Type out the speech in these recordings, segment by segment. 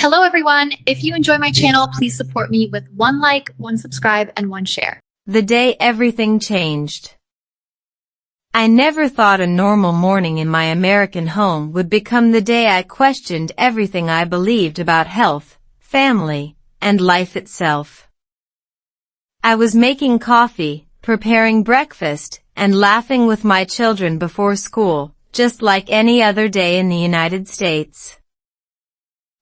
Hello, everyone. If you enjoy my channel, please support me with one like, one subscribe, and one share. The day everything changed. I never thought a normal morning in my American home would become the day I questioned everything I believed about health, family, and life itself. I was making coffee, preparing breakfast, and laughing with my children before school, just like any other day in the United States.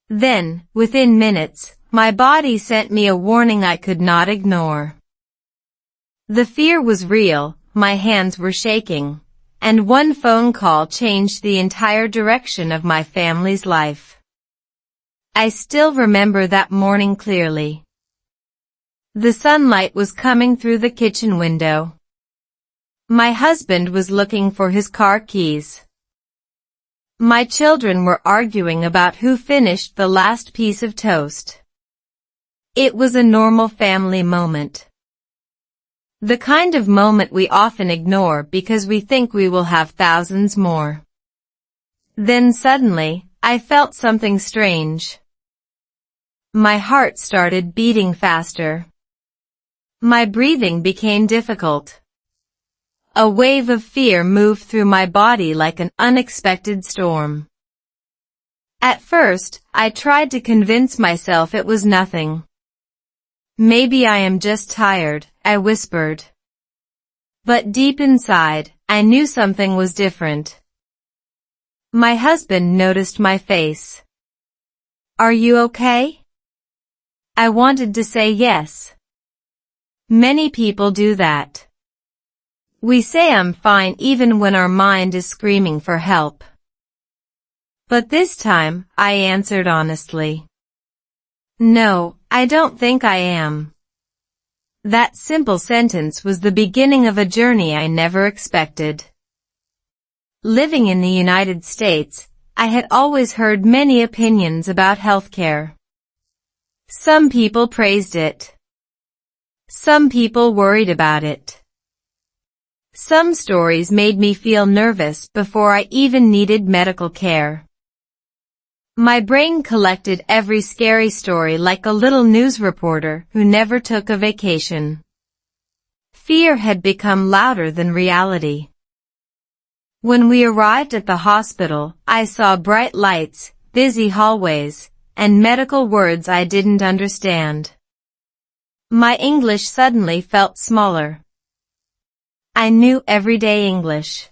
Then, within minutes, my body sent me a warning I could not ignore. The fear was real, my hands were shaking, and one phone call changed the entire direction of my family's life. I still remember that morning clearly. The sunlight was coming through the kitchen window. My husband was looking for his car keys. My children were arguing about who finished the last piece of toast. It was a normal family moment. The kind of moment we often ignore because we think we will have thousands more. Then suddenly, I felt something strange. My heart started beating faster. My breathing became difficult. A wave of fear moved through my body like an unexpected storm. At first, I tried to convince myself it was nothing. Maybe I am just tired, I whispered. But deep inside, I knew something was different. My husband noticed my face. "Are you okay?" I wanted to say yes. Many people do that. We say I'm fine even when our mind is screaming for help. But this time, I answered honestly. "No, I don't think I am." That simple sentence was the beginning of a journey I never expected. Living in the United States, I had always heard many opinions about healthcare. Some people praised it. Some people worried about it. Some stories made me feel nervous before I even needed medical care. My brain collected every scary story like a little news reporter who never took a vacation. Fear had become louder than reality. When we arrived at the hospital, I saw bright lights, busy hallways, and medical words I didn't understand. My English suddenly felt smaller. I knew everyday English.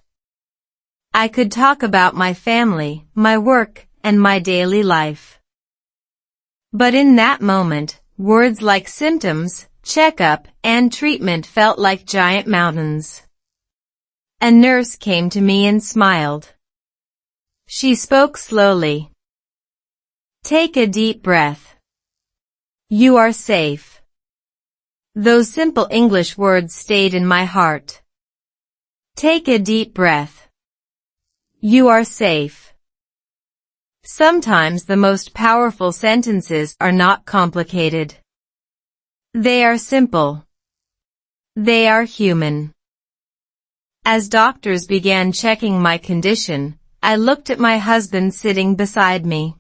I could talk about my family, my work, and my daily life. But in that moment, words like symptoms, checkup, and treatment felt like giant mountains. A nurse came to me and smiled. She spoke slowly. "Take a deep breath. You are safe." Those simple English words stayed in my heart. Take a deep breath. You are safe. Sometimes the most powerful sentences are not complicated. They are simple. They are human. As doctors began checking my condition, I looked at my husband sitting beside me.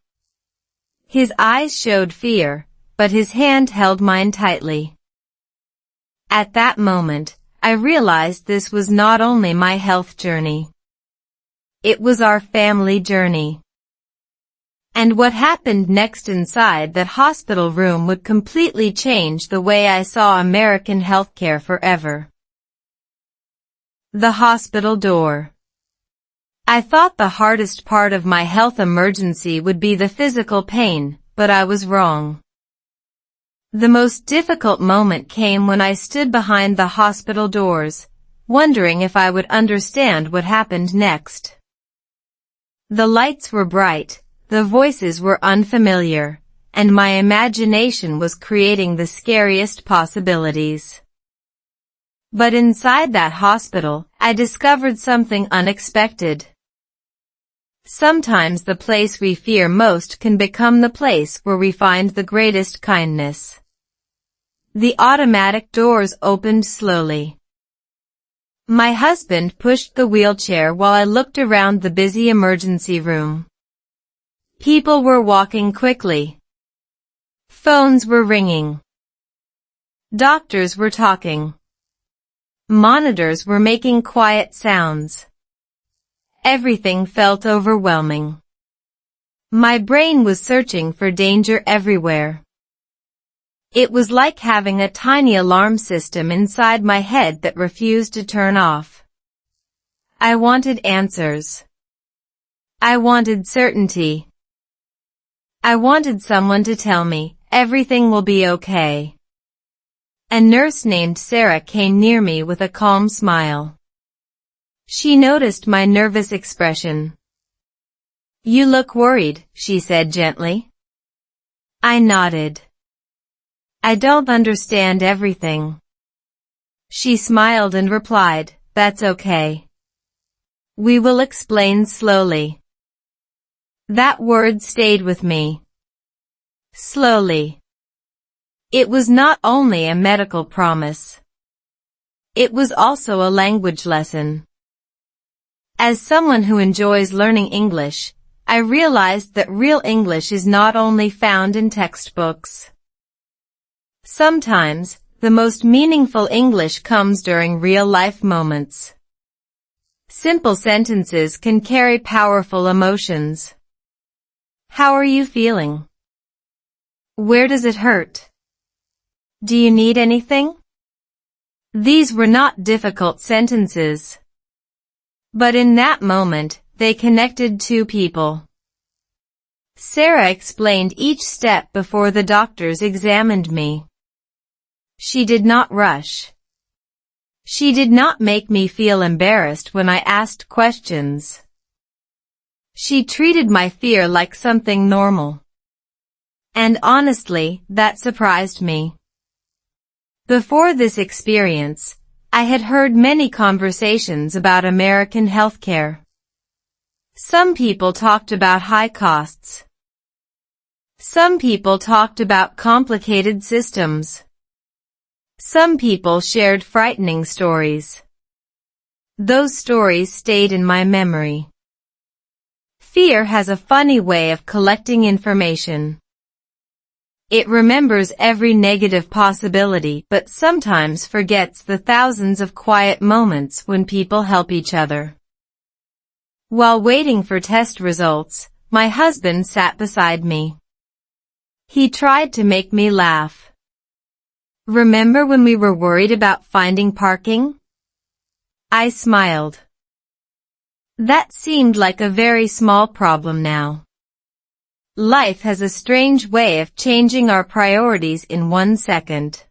His eyes showed fear, but his hand held mine tightly. At that moment, I realized this was not only my health journey. It was our family journey. And what happened next inside that hospital room would completely change the way I saw American healthcare forever. The hospital door. I thought the hardest part of my health emergency would be the physical pain, but I was wrong. The most difficult moment came when I stood behind the hospital doors, wondering if I would understand what happened next. The lights were bright, the voices were unfamiliar, and my imagination was creating the scariest possibilities. But inside that hospital, I discovered something unexpected. Sometimes the place we fear most can become the place where we find the greatest kindness. The automatic doors opened slowly. My husband pushed the wheelchair while I looked around the busy emergency room. People were walking quickly, Phones were ringing. Doctors were talking. Monitors were making quiet sounds. Everything felt overwhelming. My brain was searching for danger everywhere. It was like having a tiny alarm system inside my head that refused to turn off. I wanted answers. I wanted certainty. I wanted someone to tell me, everything will be okay. A nurse named Sarah came near me with a calm smile. She noticed my nervous expression. "You look worried," she said gently. I nodded. "I don't understand everything." She smiled and replied, "That's okay. We will explain slowly." That word stayed with me. Slowly. It was not only a medical promise. It was also a language lesson. As someone who enjoys learning English, I realized that real English is not only found in textbooks. Sometimes, the most meaningful English comes during real-life moments. Simple sentences can carry powerful emotions. How are you feeling? Where does it hurt? Do you need anything? These were not difficult sentences. But in that moment, they connected two people. Sarah explained each step before the doctors examined me. She did not rush. She did not make me feel embarrassed when I asked questions. She treated my fear like something normal. And honestly, that surprised me. Before this experience, I had heard many conversations about American healthcare. Some people talked about high costs. Some people talked about complicated systems. Some people shared frightening stories. Those stories stayed in my memory. Fear has a funny way of collecting information. It remembers every negative possibility but sometimes forgets the thousands of quiet moments when people help each other. While waiting for test results, my husband sat beside me. He tried to make me laugh. "Remember when we were worried about finding parking?" I smiled. That seemed like a very small problem now. Life has a strange way of changing our priorities in 1 second.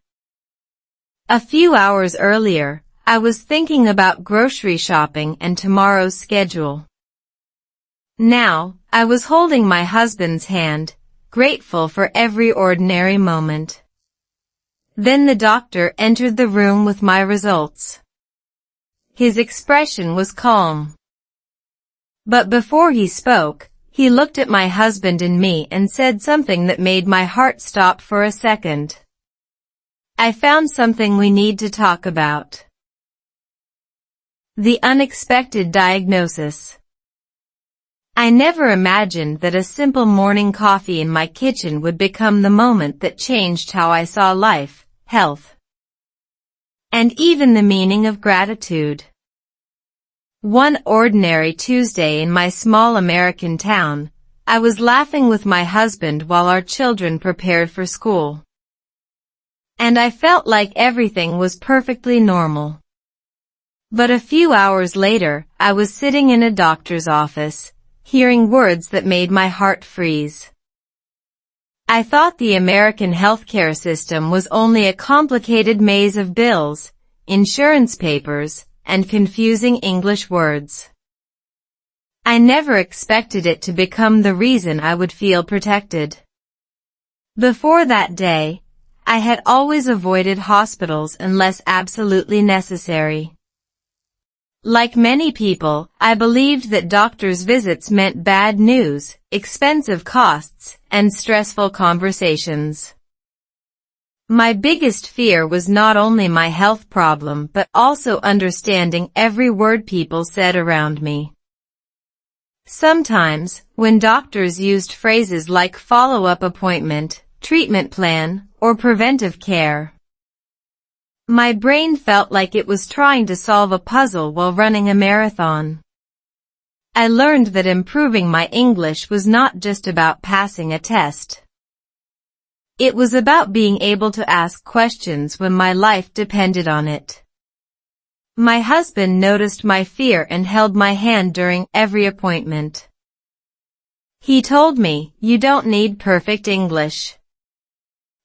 A few hours earlier, I was thinking about grocery shopping and tomorrow's schedule. Now, I was holding my husband's hand, grateful for every ordinary moment. Then the doctor entered the room with my results. His expression was calm. But before he spoke, he looked at my husband and me and said something that made my heart stop for a second. "I found something we need to talk about." The unexpected diagnosis. I never imagined that a simple morning coffee in my kitchen would become the moment that changed how I saw life, health, and even the meaning of gratitude. One ordinary Tuesday in my small American town, I was laughing with my husband while our children prepared for school. And I felt like everything was perfectly normal. But a few hours later, I was sitting in a doctor's office, hearing words that made my heart freeze. I thought the American healthcare system was only a complicated maze of bills, insurance papers, and confusing English words. I never expected it to become the reason I would feel protected. Before that day, I had always avoided hospitals unless absolutely necessary. Like many people, I believed that doctors' visits meant bad news, expensive costs, and stressful conversations. My biggest fear was not only my health problem but also understanding every word people said around me. Sometimes, when doctors used phrases like follow-up appointment, treatment plan, or preventive care. My brain felt like it was trying to solve a puzzle while running a marathon. I learned that improving my English was not just about passing a test. It was about being able to ask questions when my life depended on it. My husband noticed my fear and held my hand during every appointment. He told me, "You don't need perfect English.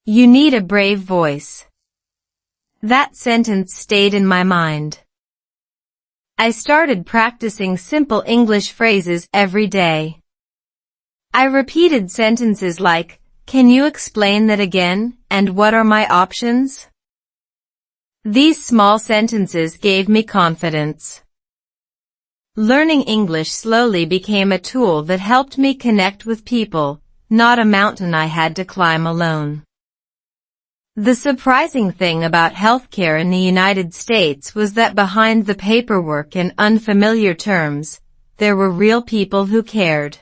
You need a brave voice." That sentence stayed in my mind. I started practicing simple English phrases every day. I repeated sentences like, "Can you explain that again?" and "What are my options?" These small sentences gave me confidence. Learning English slowly became a tool that helped me connect with people, not a mountain I had to climb alone. The surprising thing about healthcare in the United States was that behind the paperwork and unfamiliar terms, there were real people who cared.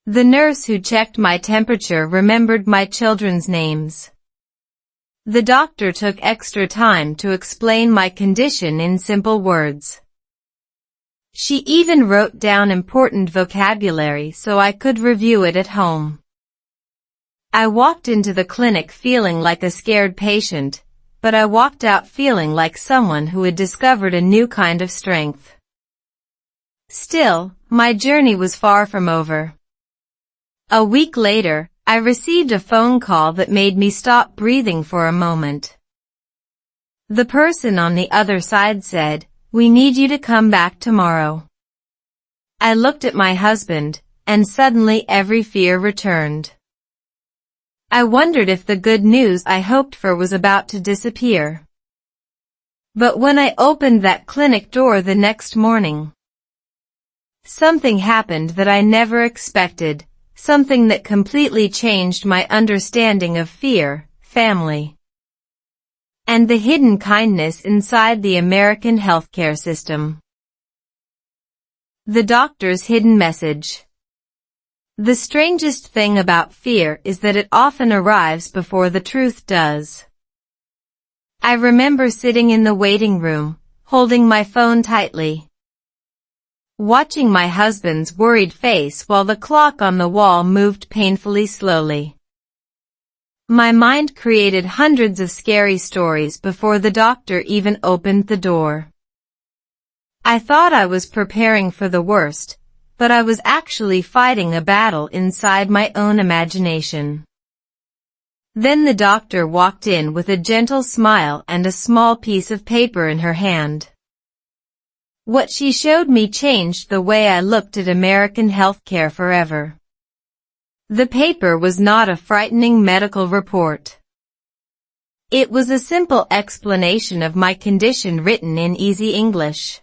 The nurse who checked my temperature remembered my children's names. The doctor took extra time to explain my condition in simple words. She even wrote down important vocabulary so I could review it at home. I walked into the clinic feeling like a scared patient, but I walked out feeling like someone who had discovered a new kind of strength. Still, my journey was far from over. A week later, I received a phone call that made me stop breathing for a moment. The person on the other side said, "We need you to come back tomorrow." I looked at my husband, and suddenly every fear returned. I wondered if the good news I hoped for was about to disappear. But when I opened that clinic door the next morning, something happened that I never expected, something that completely changed my understanding of fear, family, and the hidden kindness inside the American healthcare system. The doctor's hidden message. The strangest thing about fear is that it often arrives before the truth does. I remember sitting in the waiting room, holding my phone tightly, watching my husband's worried face while the clock on the wall moved painfully slowly. My mind created hundreds of scary stories before the doctor even opened the door. I thought I was preparing for the worst, but I was actually fighting a battle inside my own imagination. Then the doctor walked in with a gentle smile and a small piece of paper in her hand. What she showed me changed the way I looked at American healthcare forever. The paper was not a frightening medical report. It was a simple explanation of my condition written in easy English.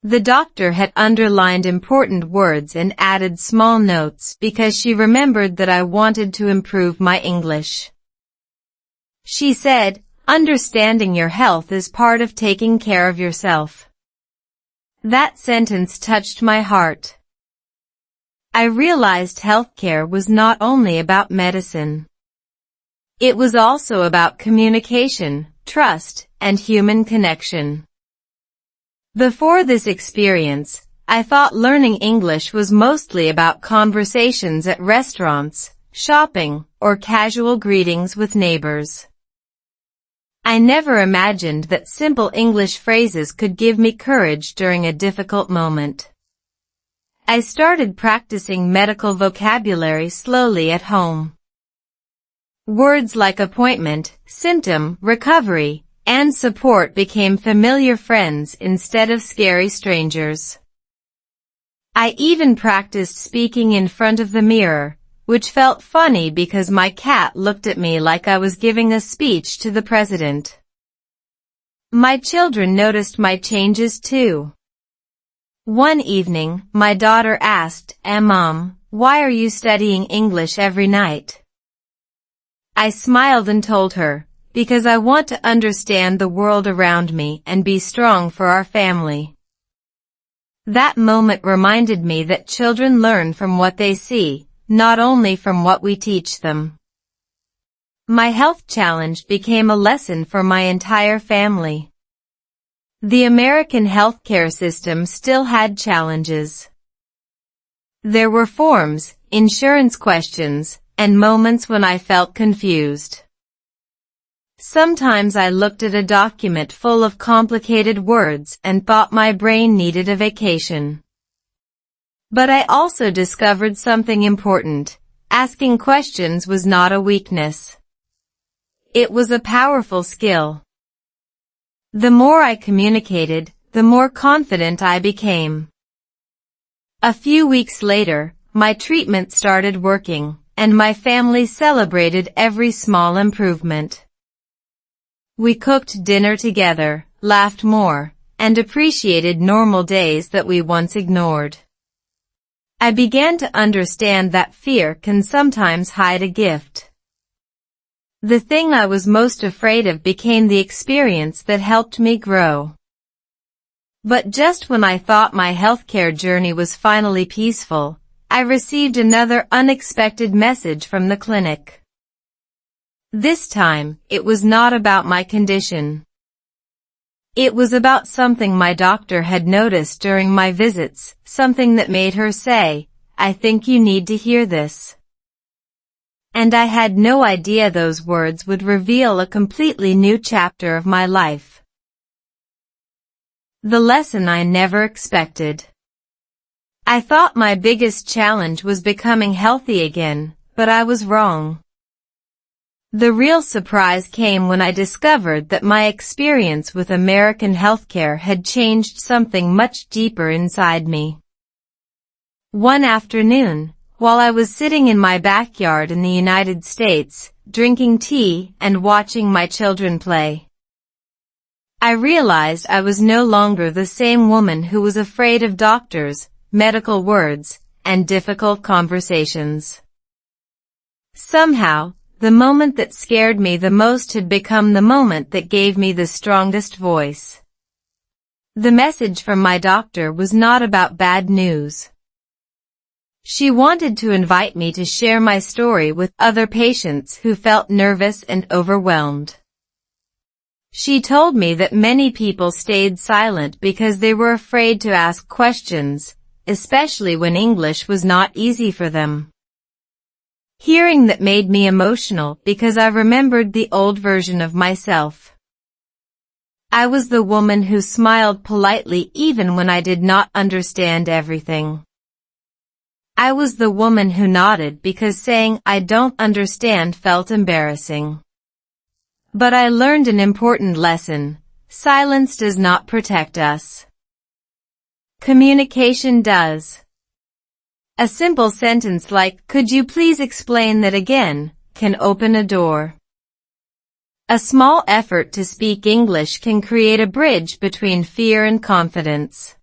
The doctor had underlined important words and added small notes because she remembered that I wanted to improve my English. She said, "Understanding your health is part of taking care of yourself." That sentence touched my heart. I realized healthcare was not only about medicine. It was also about communication, trust, and human connection. Before this experience, I thought learning English was mostly about conversations at restaurants, shopping, or casual greetings with neighbors. I never imagined that simple English phrases could give me courage during a difficult moment. I started practicing medical vocabulary slowly at home. Words like appointment, symptom, recovery, and support became familiar friends instead of scary strangers. I even practiced speaking in front of the mirror, which felt funny because my cat looked at me like I was giving a speech to the president. My children noticed my changes too. One evening, my daughter asked, "Mom, why are you studying English every night?" I smiled and told her, "Because I want to understand the world around me and be strong for our family." That moment reminded me that children learn from what they see, not only from what we teach them. My health challenge became a lesson for my entire family. The American healthcare system still had challenges. There were forms, insurance questions, and moments when I felt confused. Sometimes I looked at a document full of complicated words and thought my brain needed a vacation. But I also discovered something important. Asking questions was not a weakness. It was a powerful skill. The more I communicated, the more confident I became. A few weeks later, my treatment started working, and my family celebrated every small improvement. We cooked dinner together, laughed more, and appreciated normal days that we once ignored. I began to understand that fear can sometimes hide a gift. The thing I was most afraid of became the experience that helped me grow. But just when I thought my healthcare journey was finally peaceful, I received another unexpected message from the clinic. This time, it was not about my condition. It was about something my doctor had noticed during my visits, something that made her say, "I think you need to hear this." And I had no idea those words would reveal a completely new chapter of my life. The lesson I never expected. I thought my biggest challenge was becoming healthy again, but I was wrong. The real surprise came when I discovered that my experience with American healthcare had changed something much deeper inside me. One afternoon, while I was sitting in my backyard in the United States, drinking tea and watching my children play, I realized I was no longer the same woman who was afraid of doctors, medical words, and difficult conversations. Somehow, the moment that scared me the most had become the moment that gave me the strongest voice. The message from my doctor was not about bad news. She wanted to invite me to share my story with other patients who felt nervous and overwhelmed. She told me that many people stayed silent because they were afraid to ask questions, especially when English was not easy for them. Hearing that made me emotional because I remembered the old version of myself. I was the woman who smiled politely even when I did not understand everything. I was the woman who nodded because saying "I don't understand" felt embarrassing. But I learned an important lesson. Silence does not protect us. Communication does. A simple sentence like, "Could you please explain that again?" can open a door. A small effort to speak English can create a bridge between fear and confidence.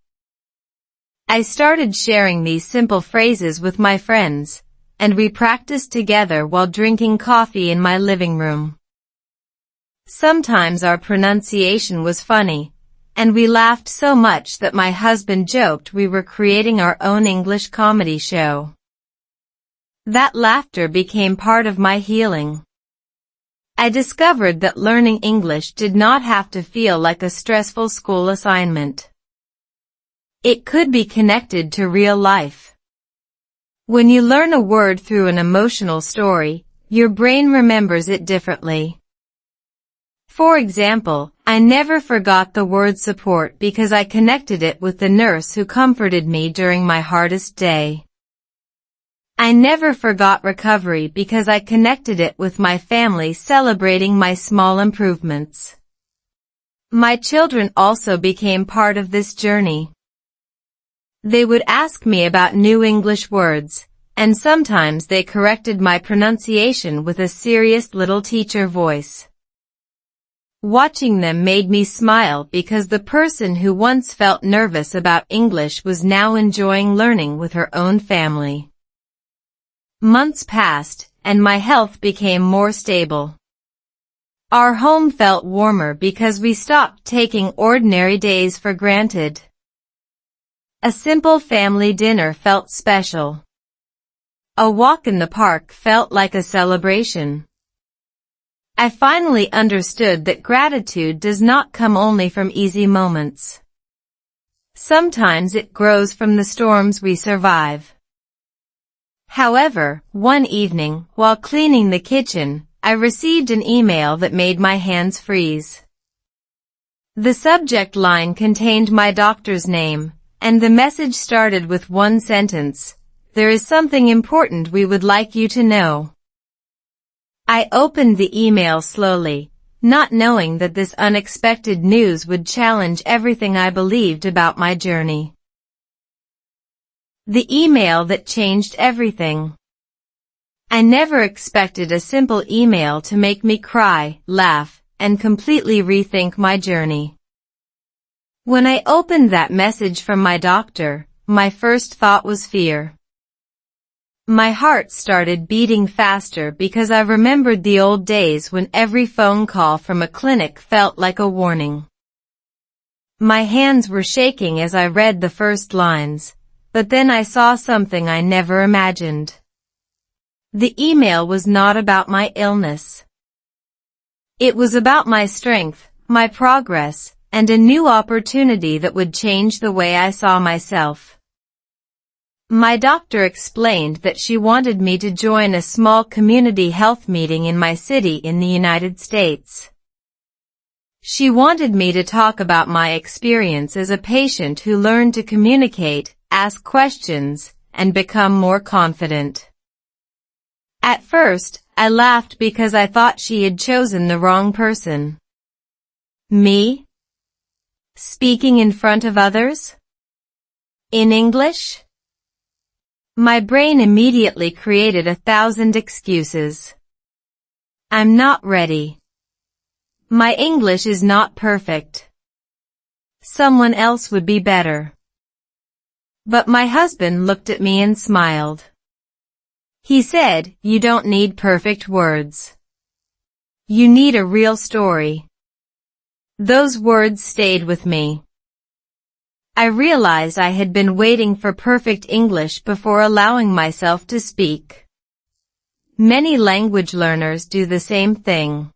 I started sharing these simple phrases with my friends, and we practiced together while drinking coffee in my living room. Sometimes our pronunciation was funny, and we laughed so much that my husband joked we were creating our own English comedy show. That laughter became part of my healing. I discovered that learning English did not have to feel like a stressful school assignment. It could be connected to real life. When you learn a word through an emotional story, your brain remembers it differently. For example, I never forgot the word support because I connected it with the nurse who comforted me during my hardest day. I never forgot recovery because I connected it with my family celebrating my small improvements. My children also became part of this journey. They would ask me about new English words, and sometimes they corrected my pronunciation with a serious little teacher voice. Watching them made me smile because the person who once felt nervous about English was now enjoying learning with her own family. Months passed, and my health became more stable. Our home felt warmer because we stopped taking ordinary days for granted. A simple family dinner felt special. A walk in the park felt like a celebration. I finally understood that gratitude does not come only from easy moments. Sometimes it grows from the storms we survive. However, one evening, while cleaning the kitchen, I received an email that made my hands freeze. The subject line contained my doctor's name, and the message started with one sentence: "There is something important we would like you to know." I opened the email slowly, not knowing that this unexpected news would challenge everything I believed about my journey. The email that changed everything. I never expected a simple email to make me cry, laugh, and completely rethink my journey. When I opened that message from my doctor, my first thought was fear. My heart started beating faster because I remembered the old days when every phone call from a clinic felt like a warning. My hands were shaking as I read the first lines, but then I saw something I never imagined. The email was not about my illness. It was about my strength, my progress, and a new opportunity that would change the way I saw myself. My doctor explained that she wanted me to join a small community health meeting in my city in the United States. She wanted me to talk about my experience as a patient who learned to communicate, ask questions, and become more confident. At first, I laughed because I thought she had chosen the wrong person. Me? Speaking in front of others? In English? My brain immediately created 1,000 excuses. I'm not ready. My English is not perfect. Someone else would be better. But my husband looked at me and smiled. He said, "You don't need perfect words. You need a real story." Those words stayed with me. I realized I had been waiting for perfect English before allowing myself to speak. Many language learners do the same thing.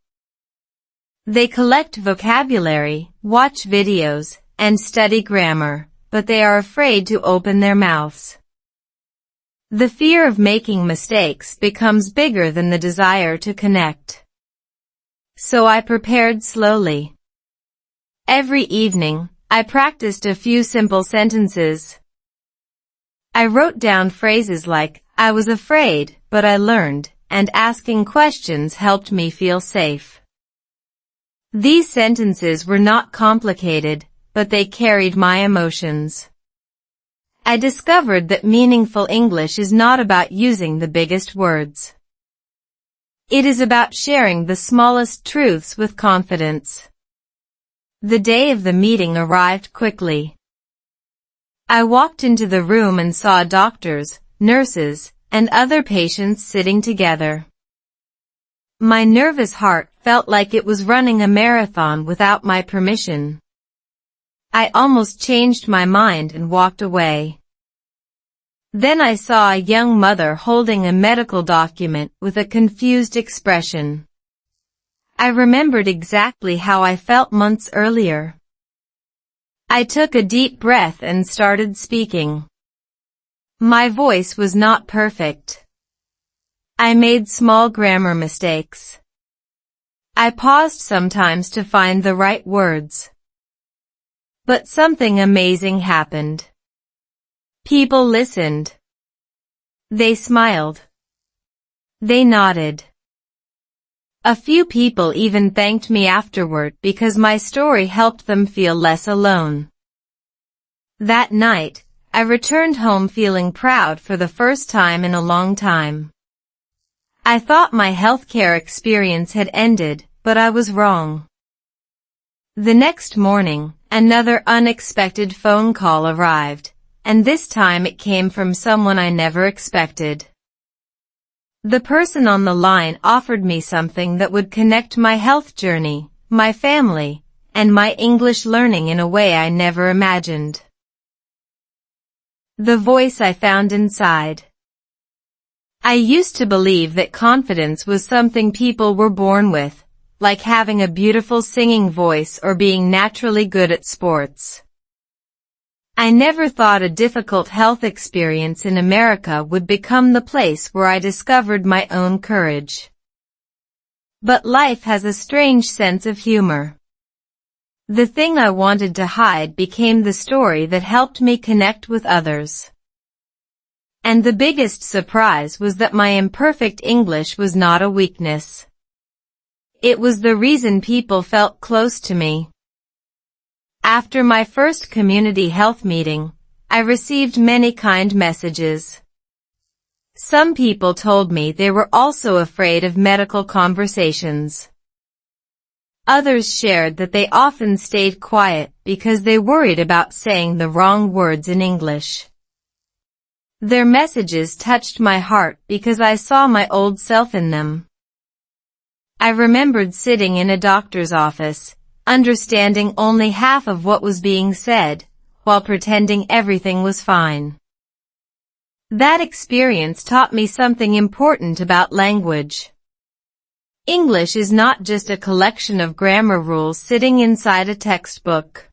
They collect vocabulary, watch videos, and study grammar, but they are afraid to open their mouths. The fear of making mistakes becomes bigger than the desire to connect. So I prepared slowly. Every evening, I practiced a few simple sentences. I wrote down phrases like, "I was afraid, but I learned," and "asking questions helped me feel safe." These sentences were not complicated, but they carried my emotions. I discovered that meaningful English is not about using the biggest words. It is about sharing the smallest truths with confidence. The day of the meeting arrived quickly. I walked into the room and saw doctors, nurses, and other patients sitting together. My nervous heart felt like it was running a marathon without my permission. I almost changed my mind and walked away. Then I saw a young mother holding a medical document with a confused expression. I remembered exactly how I felt months earlier. I took a deep breath and started speaking. My voice was not perfect. I made small grammar mistakes. I paused sometimes to find the right words. But something amazing happened. People listened. They smiled. They nodded. A few people even thanked me afterward because my story helped them feel less alone. That night, I returned home feeling proud for the first time in a long time. I thought my healthcare experience had ended, but I was wrong. The next morning, another unexpected phone call arrived, and this time it came from someone I never expected. The person on the line offered me something that would connect my health journey, my family, and my English learning in a way I never imagined. The voice I found inside. I used to believe that confidence was something people were born with, like having a beautiful singing voice or being naturally good at sports. I never thought a difficult health experience in America would become the place where I discovered my own courage. But life has a strange sense of humor. The thing I wanted to hide became the story that helped me connect with others. And the biggest surprise was that my imperfect English was not a weakness. It was the reason people felt close to me. After my first community health meeting, I received many kind messages. Some people told me they were also afraid of medical conversations. Others shared that they often stayed quiet because they worried about saying the wrong words in English. Their messages touched my heart because I saw my old self in them. I remembered sitting in a doctor's office, understanding only half of what was being said, while pretending everything was fine. That experience taught me something important about language. English is not just a collection of grammar rules sitting inside a textbook.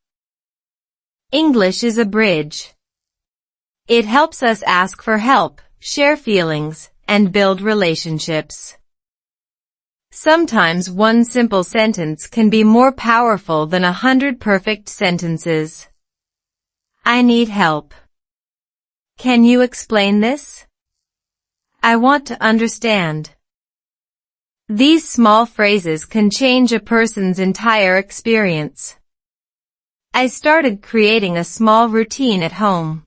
English is a bridge. It helps us ask for help, share feelings, and build relationships. Sometimes one simple sentence can be more powerful than 100 perfect sentences. I need help. Can you explain this? I want to understand. These small phrases can change a person's entire experience. I started creating a small routine at home.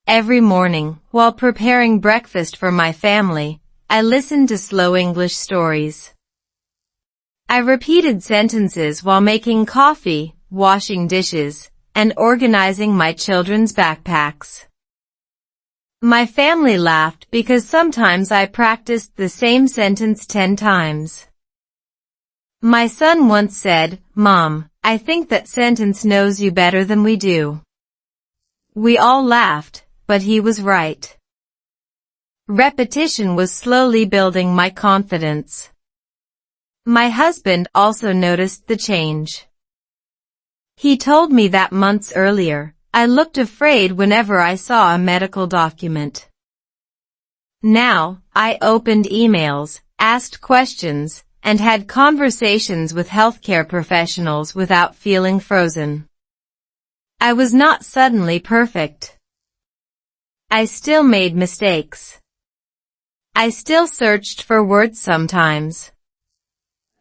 Every morning, while preparing breakfast for my family, I listened to slow English stories. I repeated sentences while making coffee, washing dishes, and organizing my children's backpacks. My family laughed because sometimes I practiced the same sentence 10 times. My son once said, "Mom, I think that sentence knows you better than we do." We all laughed, but he was right. Repetition was slowly building my confidence. My husband also noticed the change. He told me that months earlier, I looked afraid whenever I saw a medical document. Now, I opened emails, asked questions, and had conversations with healthcare professionals without feeling frozen. I was not suddenly perfect. I still made mistakes. I still searched for words sometimes.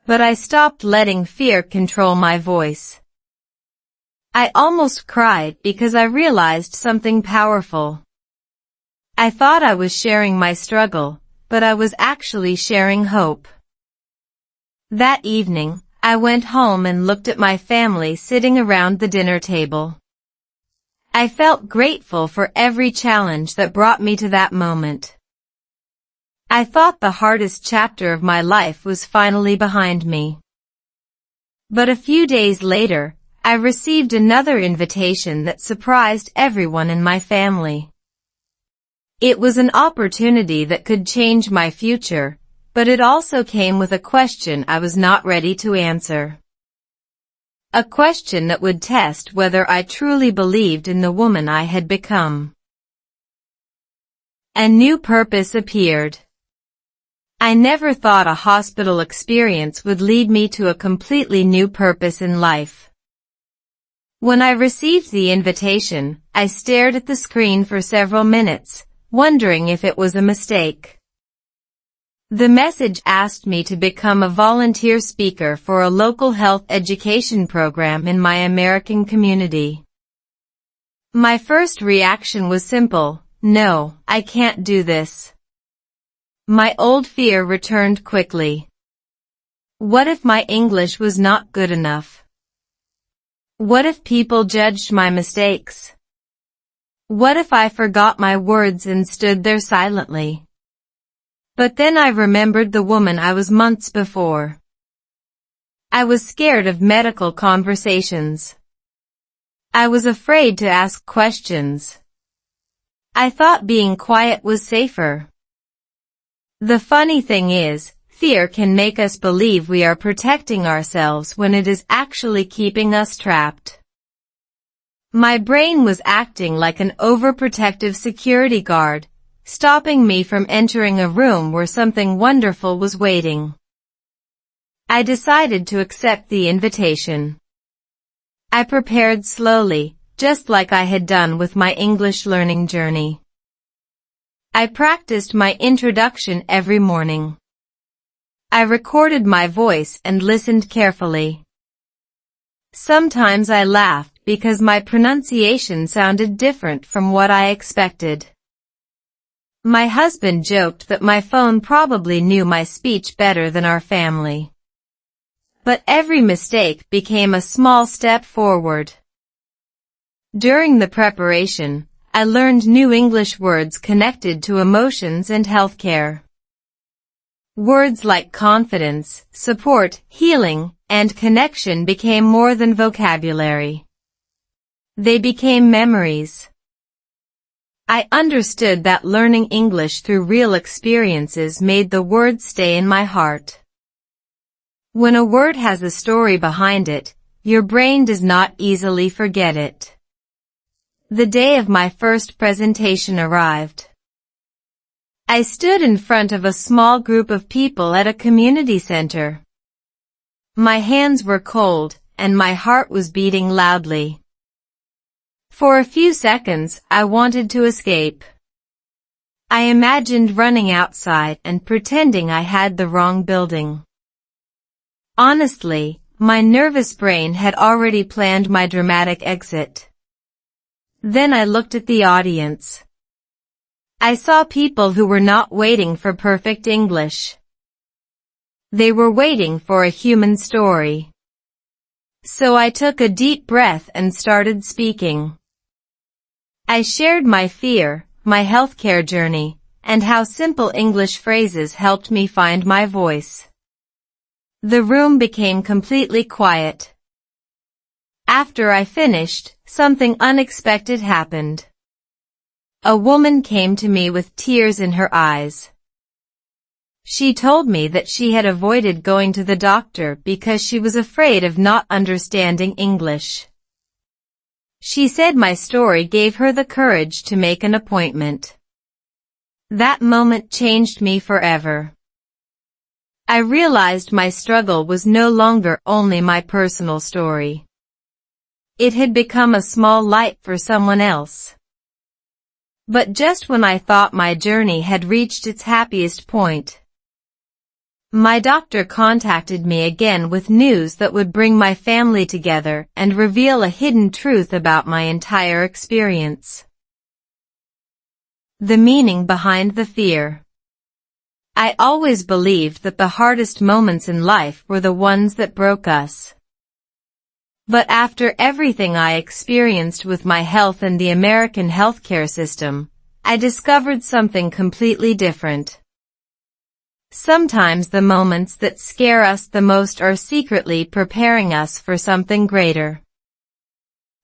But I stopped letting fear control my voice. I almost cried because I realized something powerful. I thought I was sharing my struggle, but I was actually sharing hope. That evening, I went home and looked at my family sitting around the dinner table. I felt grateful for every challenge that brought me to that moment. I thought the hardest chapter of my life was finally behind me. But a few days later, I received another invitation that surprised everyone in my family. It was an opportunity that could change my future, but it also came with a question I was not ready to answer. A question that would test whether I truly believed in the woman I had become. A new purpose appeared. I never thought a hospital experience would lead me to a completely new purpose in life. When I received the invitation, I stared at the screen for several minutes, wondering if it was a mistake. The message asked me to become a volunteer speaker for a local health education program in my American community. My first reaction was simple: no, I can't do this. My old fear returned quickly. What if my English was not good enough? What if people judged my mistakes? What if I forgot my words and stood there silently? But then I remembered the woman I was months before. I was scared of medical conversations. I was afraid to ask questions. I thought being quiet was safer. The funny thing is, fear can make us believe we are protecting ourselves when it is actually keeping us trapped. My brain was acting like an overprotective security guard, stopping me from entering a room where something wonderful was waiting. I decided to accept the invitation. I prepared slowly, just like I had done with my English learning journey. I practiced my introduction every morning. I recorded my voice and listened carefully. Sometimes I laughed because my pronunciation sounded different from what I expected. My husband joked that my phone probably knew my speech better than our family. But every mistake became a small step forward. During the preparation, I learned new English words connected to emotions and healthcare. Words like confidence, support, healing, and connection became more than vocabulary. They became memories. I understood that learning English through real experiences made the words stay in my heart. When a word has a story behind it, your brain does not easily forget it. The day of my first presentation arrived. I stood in front of a small group of people at a community center. My hands were cold, and my heart was beating loudly. For a few seconds, I wanted to escape. I imagined running outside and pretending I had the wrong building. Honestly, my nervous brain had already planned my dramatic exit. Then I looked at the audience. I saw people who were not waiting for perfect English. They were waiting for a human story. So I took a deep breath and started speaking. I shared my fear, my healthcare journey, and how simple English phrases helped me find my voice. The room became completely quiet. After I finished, something unexpected happened. A woman came to me with tears in her eyes. She told me that she had avoided going to the doctor because she was afraid of not understanding English. She said my story gave her the courage to make an appointment. That moment changed me forever. I realized my struggle was no longer only my personal story. It had become a small light for someone else. But just when I thought my journey had reached its happiest point, my doctor contacted me again with news that would bring my family together and reveal a hidden truth about my entire experience. The meaning behind the fear. I always believed that the hardest moments in life were the ones that broke us. But after everything I experienced with my health and the American healthcare system, I discovered something completely different. Sometimes the moments that scare us the most are secretly preparing us for something greater.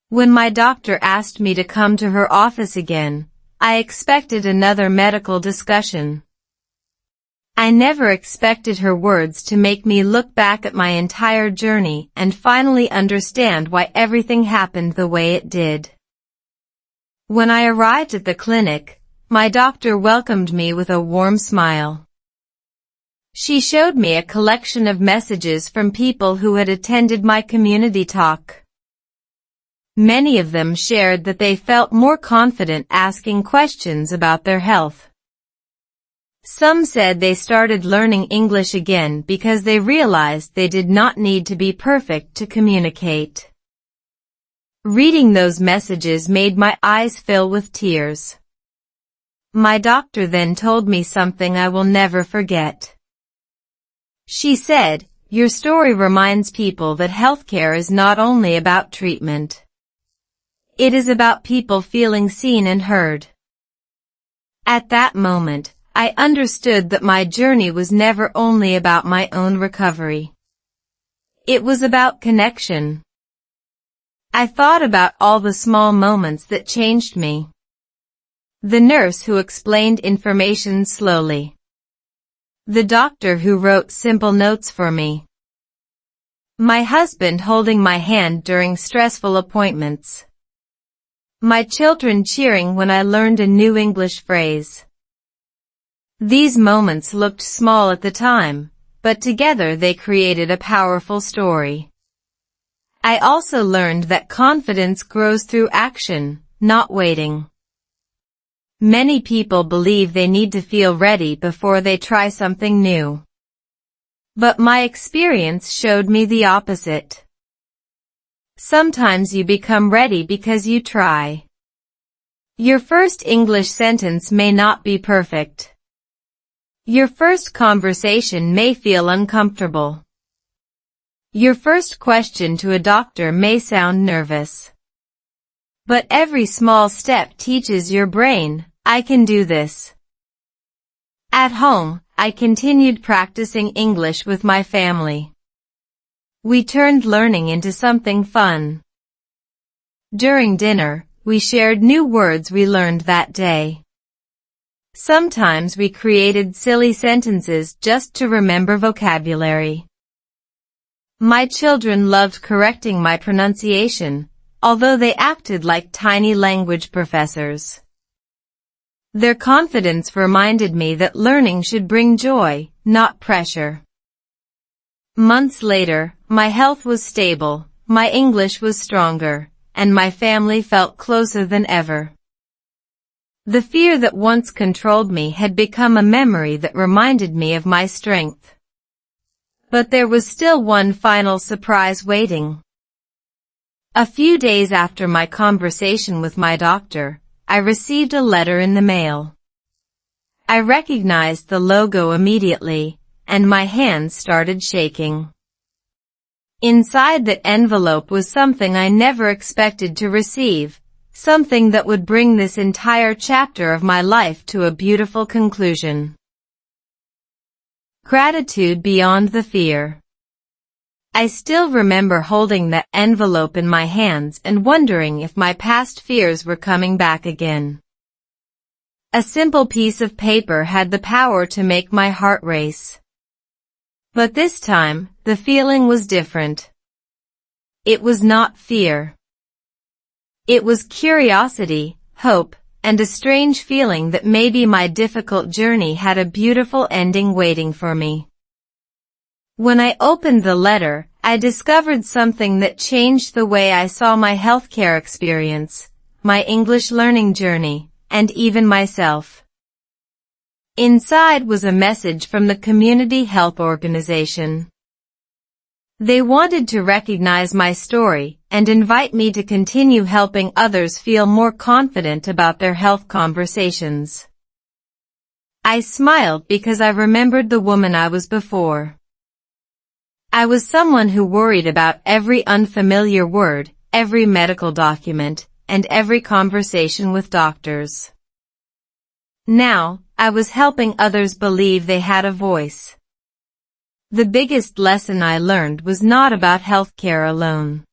When my doctor asked me to come to her office again, I expected another medical discussion. I never expected her words to make me look back at my entire journey and finally understand why everything happened the way it did. When I arrived at the clinic, my doctor welcomed me with a warm smile. She showed me a collection of messages from people who had attended my community talk. Many of them shared that they felt more confident asking questions about their health. Some said they started learning English again because they realized they did not need to be perfect to communicate. Reading those messages made my eyes fill with tears. My doctor then told me something I will never forget. She said, "Your story reminds people that healthcare is not only about treatment. It is about people feeling seen and heard." At that moment, I understood that my journey was never only about my own recovery. It was about connection. I thought about all the small moments that changed me. The nurse who explained information slowly. The doctor who wrote simple notes for me. My husband holding my hand during stressful appointments. My children cheering when I learned a new English phrase. These moments looked small at the time, but together they created a powerful story. I also learned that confidence grows through action, not waiting. Many people believe they need to feel ready before they try something new. But my experience showed me the opposite. Sometimes you become ready because you try. Your first English sentence may not be perfect. Your first conversation may feel uncomfortable. Your first question to a doctor may sound nervous. But every small step teaches your brain, I can do this. At home, I continued practicing English with my family. We turned learning into something fun. During dinner, we shared new words we learned that day. Sometimes we created silly sentences just to remember vocabulary. My children loved correcting my pronunciation, although they acted like tiny language professors. Their confidence reminded me that learning should bring joy, not pressure. Months later, my health was stable, my English was stronger, and my family felt closer than ever. The fear that once controlled me had become a memory that reminded me of my strength. But there was still one final surprise waiting. A few days after my conversation with my doctor, I received a letter in the mail. I recognized the logo immediately, and my hands started shaking. Inside that envelope was something I never expected to receive, something that would bring this entire chapter of my life to a beautiful conclusion. Gratitude beyond the fear. I still remember holding that envelope in my hands and wondering if my past fears were coming back again. A simple piece of paper had the power to make my heart race. But this time, the feeling was different. It was not fear. It was curiosity, hope, and a strange feeling that maybe my difficult journey had a beautiful ending waiting for me. When I opened the letter, I discovered something that changed the way I saw my healthcare experience, my English learning journey, and even myself. Inside was a message from the Community Health Organization. They wanted to recognize my story and invite me to continue helping others feel more confident about their health conversations. I smiled because I remembered the woman I was before. I was someone who worried about every unfamiliar word, every medical document, and every conversation with doctors. Now, I was helping others believe they had a voice. The biggest lesson I learned was not about healthcare alone.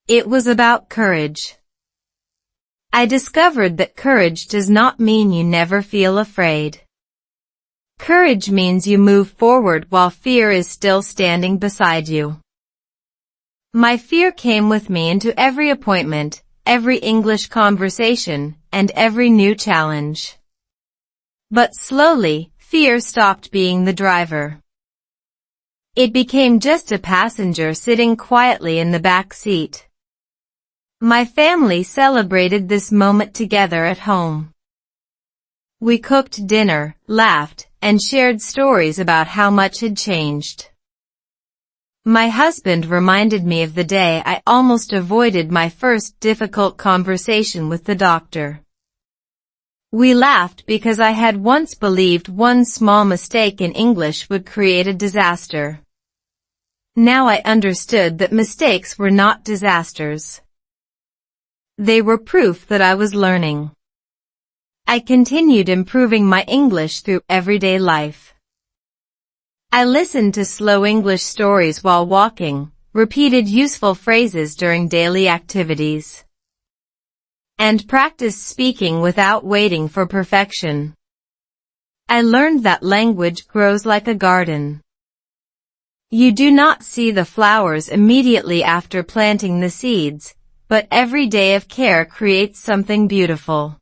It was about courage. I discovered that courage does not mean you never feel afraid. Courage means you move forward while fear is still standing beside you. My fear came with me into every appointment, every English conversation, and every new challenge. But slowly, fear stopped being the driver. It became just a passenger sitting quietly in the back seat. My family celebrated this moment together at home. We cooked dinner, laughed, and shared stories about how much had changed. My husband reminded me of the day I almost avoided my first difficult conversation with the doctor. We laughed because I had once believed one small mistake in English would create a disaster. Now I understood that mistakes were not disasters. They were proof that I was learning. I continued improving my English through everyday life. I listened to slow English stories while walking, repeated useful phrases during daily activities, and practiced speaking without waiting for perfection. I learned that language grows like a garden. You do not see the flowers immediately after planting the seeds, but every day of care creates something beautiful.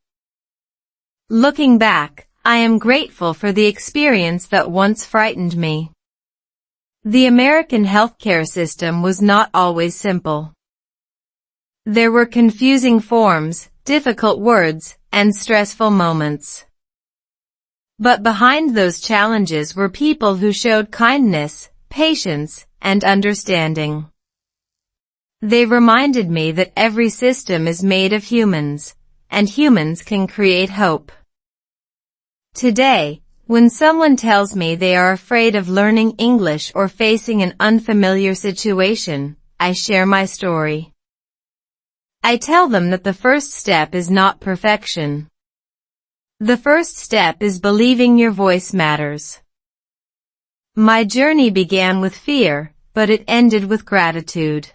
Looking back, I am grateful for the experience that once frightened me. The American healthcare system was not always simple. There were confusing forms, difficult words, and stressful moments. But behind those challenges were people who showed kindness, patience, and understanding. They reminded me that every system is made of humans, and humans can create hope. Today, when someone tells me they are afraid of learning English or facing an unfamiliar situation, I share my story. I tell them that the first step is not perfection. The first step is believing your voice matters. My journey began with fear, but it ended with gratitude.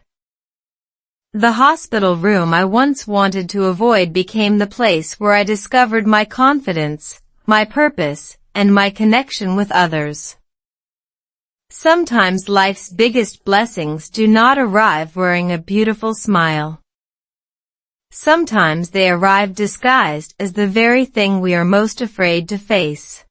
The hospital room I once wanted to avoid became the place where I discovered my confidence, my purpose, and my connection with others. Sometimes life's biggest blessings do not arrive wearing a beautiful smile. Sometimes they arrive disguised as the very thing we are most afraid to face.